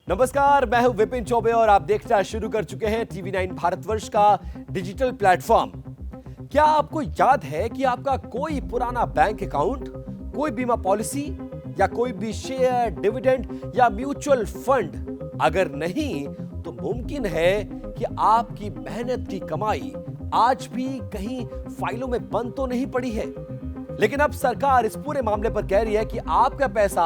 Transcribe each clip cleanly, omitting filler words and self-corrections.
नमस्कार, मैं हूं विपिन चौबे और आप देखना शुरू कर चुके हैं टीवी 9 भारतवर्ष का डिजिटल प्लेटफॉर्म। क्या आपको याद है कि आपका कोई पुराना बैंक अकाउंट, कोई बीमा पॉलिसी या कोई भी शेयर, डिविडेंड या म्यूचुअल फंड अगर नहीं तो मुमकिन है कि आपकी मेहनत की कमाई आज भी कहीं फाइलों में बंद तो नहीं पड़ी है। लेकिन अब सरकार इस पूरे मामले पर कह रही है कि आपका पैसा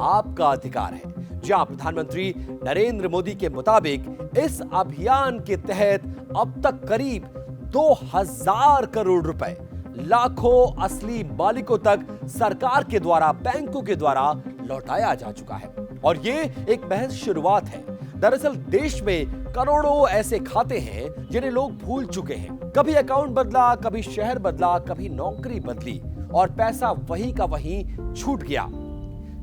आपका अधिकार है। जहां प्रधानमंत्री नरेंद्र मोदी के मुताबिक इस अभियान के तहत अब तक करीब 2000 करोड़ रुपए लाखों असली मालिकों तक सरकार के द्वारा, बैंकों के द्वारा लौटाया जा चुका है। और ये एक महज शुरुआत है। दरअसल देश में करोड़ों ऐसे खाते हैं जिन्हें लोग भूल चुके हैं। कभी अकाउंट बदला, कभी शहर बदला, कभी नौकरी बदली और पैसा वही का वही छूट गया।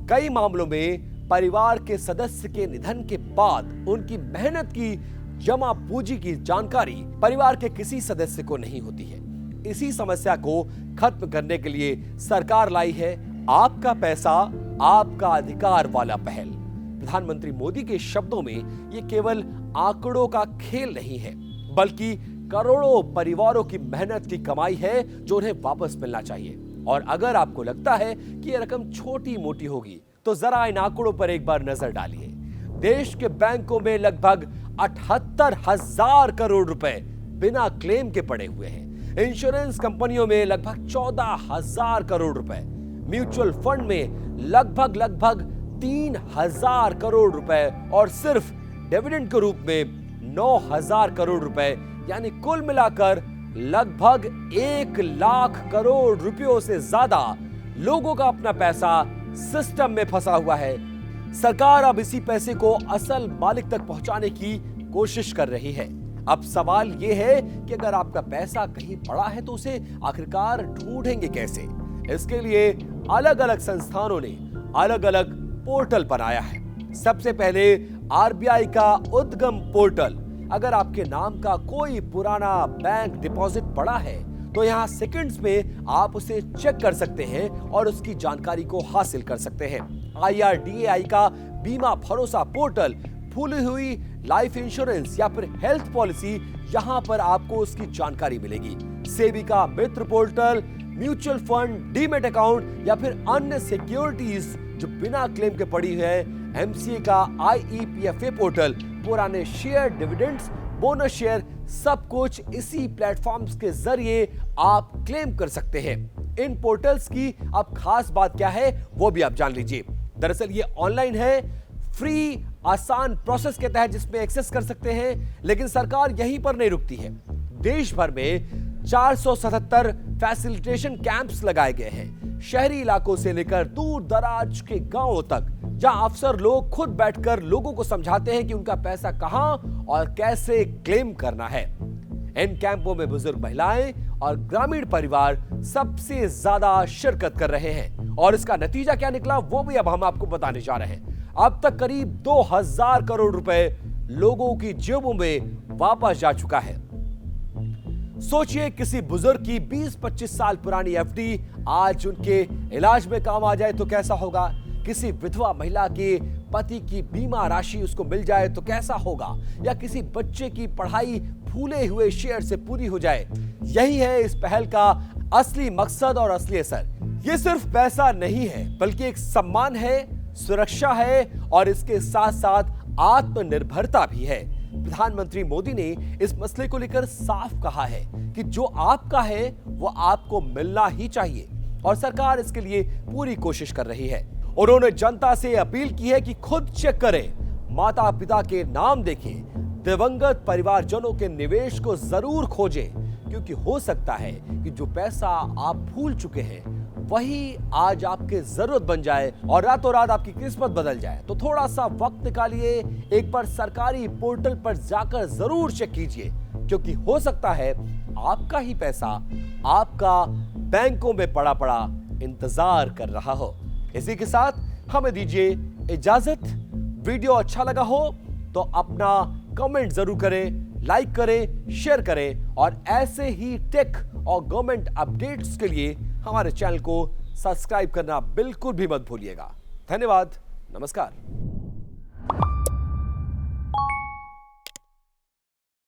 कई मामलों में परिवार के सदस्य के निधन के बाद उनकी मेहनत की जमा पूंजी की जानकारी परिवार के किसी सदस्य को नहीं होती है। इसी समस्या को खत्म करने के लिए सरकार लाई है आपका पैसा आपका अधिकार वाला पहल। प्रधानमंत्री मोदी के शब्दों में यह केवल आंकड़ों का खेल नहीं है, बल्कि करोड़ों परिवारों की मेहनत की कमाई है जो उन्हें वापस मिलना चाहिए। और अगर आपको लगता है कि यह रकम छोटी मोटी होगी तो जरा इन आंकड़ों पर एक बार नजर डालिए। देश के बैंकों में लगभग 78,000 करोड़ रुपए बिना क्लेम के पड़े हुए हैं। इंश्योरेंस कंपनियों में लगभग 14,000 करोड़ रुपए, म्यूचुअल फंड में लगभग 3,000 करोड़ रुपए और सिर्फ डिविडेंड के रूप में 9,000 करोड़ रुपए, यानी कुल मिलाकर लगभग 1 लाख करोड़ रुपयों से ज्यादा लोगों का अपना पैसा सिस्टम में फंसा हुआ है। सरकार अब इसी पैसे को असल मालिक तक पहुंचाने की कोशिश कर रही है। अब सवाल यह है कि अगर आपका पैसा कहीं पड़ा है तो उसे आखिरकार ढूंढेंगे कैसे। इसके लिए अलग अलग संस्थानों ने अलग अलग पोर्टल बनाया है। सबसे पहले आरबीआई का उद्गम पोर्टल। अगर आपके नाम का कोई पुराना बैंक डिपॉजिट पड़ा है तो यहां सेकंड्स में आप उसे चेक कर सकते हैं और उसकी जानकारी को हासिल कर सकते हैं। IRDAI का बीमा भरोसा पोर्टल, भूली हुई लाइफ इंश्योरेंस या फिर हेल्थ पॉलिसी, यहां पर आपको उसकी जानकारी मिलेगी। सेबी का Mitra portal, mutual fund, demat account या फिर अन्य सिक्योरिटीज जो बिना क्लेम के पड़ी है। MCA का IEPFA पोर्टल, पुराने शेयर, डिविडेंड्स, बोनस शेयर, सब कुछ इसी प्लेटफॉर्म्स के जरिए आप क्लेम कर सकते हैं। इन पोर्टल्स की अब खास बात क्या है वो भी आप जान लीजिए। दरअसल ये ऑनलाइन है, फ्री आसान प्रोसेस के तहत जिसमें एक्सेस कर सकते हैं। लेकिन सरकार यहीं पर नहीं रुकती है। देश भर में 477 फैसिलिटेशन कैंप्स लगाए गए हैं, शहरी इलाकों से लेकर दूर दराज के गांवों तक, जहां अफसर लोग खुद बैठकर लोगों को समझाते हैं कि उनका पैसा कहां और कैसे क्लेम करना है। इन कैंपों में बुजुर्ग महिलाएं और ग्रामीण परिवार सबसे ज्यादा शिरकत कर रहे हैं। और इसका नतीजा क्या निकला वो भी अब हम आपको बताने जा रहे हैं। अब तक करीब 2000 करोड़ रुपए लोगों की जेबों में वापस जा चुका है। सोचिए किसी बुजुर्ग की 20-25 साल पुरानी FD आज उनके इलाज में काम आ जाए तो कैसा होगा। किसी विधवा महिला के पति की बीमा राशि उसको मिल जाए तो कैसा होगा। या किसी बच्चे की पढ़ाई भूले हुए शेयर से पूरी हो जाए। यही है इस पहल का असली मकसद और असली असर। ये सिर्फ पैसा नहीं है बल्कि एक सम्मान है, सुरक्षा है और इसके साथ साथ आत्मनिर्भरता भी है। प्रधानमंत्री मोदी ने इस मसले को लेकर साफ कहा है कि जो आपका है वो आपको मिलना ही चाहिए और सरकार इसके लिए पूरी कोशिश कर रही है। उन्होंने जनता से अपील की है कि खुद चेक करें, माता पिता के नाम देखें, दिवंगत परिवारजनों के निवेश को जरूर खोजें, क्योंकि हो सकता है कि जो पैसा आप भूल चुके हैं वही आज आपके जरूरत बन जाए और रातों रात आपकी किस्मत बदल जाए। तो थोड़ा सा वक्त निकालिए, एक बार सरकारी पोर्टल पर जाकर जरूर चेक कीजिए, क्योंकि हो सकता है आपका ही पैसा आपका बैंकों में पड़ा पड़ा इंतजार कर रहा हो। इसी के साथ हमें दीजिए इजाजत। वीडियो अच्छा लगा हो तो अपना कमेंट जरूर करें, लाइक करें, शेयर करें और ऐसे ही टेक और गवर्नमेंट अपडेट्स के लिए हमारे चैनल को सब्सक्राइब करना बिल्कुल भी मत भूलिएगा। धन्यवाद, नमस्कार।